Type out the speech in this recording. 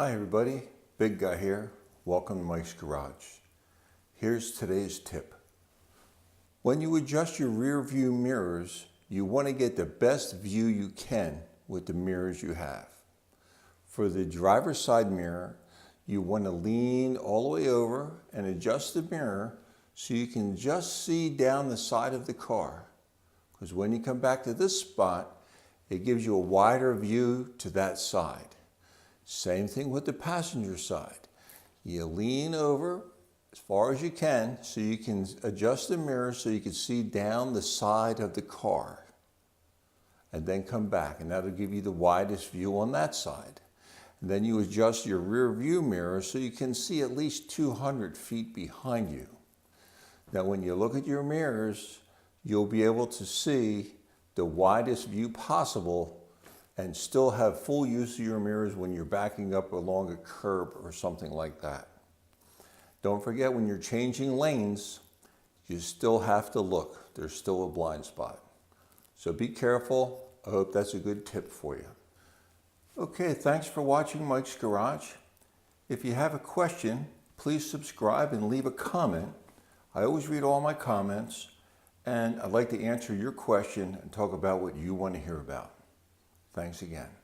Hi everybody, Big Guy here. Welcome to Mike's Garage. Here's today's tip. When you adjust your rear view mirrors, you want to get the best view you can with the mirrors you have. For the driver's side mirror, you want to lean all the way over and adjust the mirror so you can just see down the side of the car. Because when you come back to this spot, it gives you a wider view to that side. Same thing with the passenger side. You lean over as far as you can so you can adjust the mirror so you can see down the side of the car. And then come back, and that'll give you the widest view on that side. And then you adjust your rear view mirror so you can see at least 200 feet behind you. Now when you look at your mirrors, you'll be able to see the widest view possible and still have full use of your mirrors when you're backing up along a curb or something like that. Don't forget, when you're changing lanes, you still have to look. There's still a blind spot. So be careful. I hope that's a good tip for you. Okay, thanks for watching Mike's Garage. If you have a question, please subscribe and leave a comment. I always read all my comments, and I'd like to answer your question and talk about what you want to hear about. Thanks again.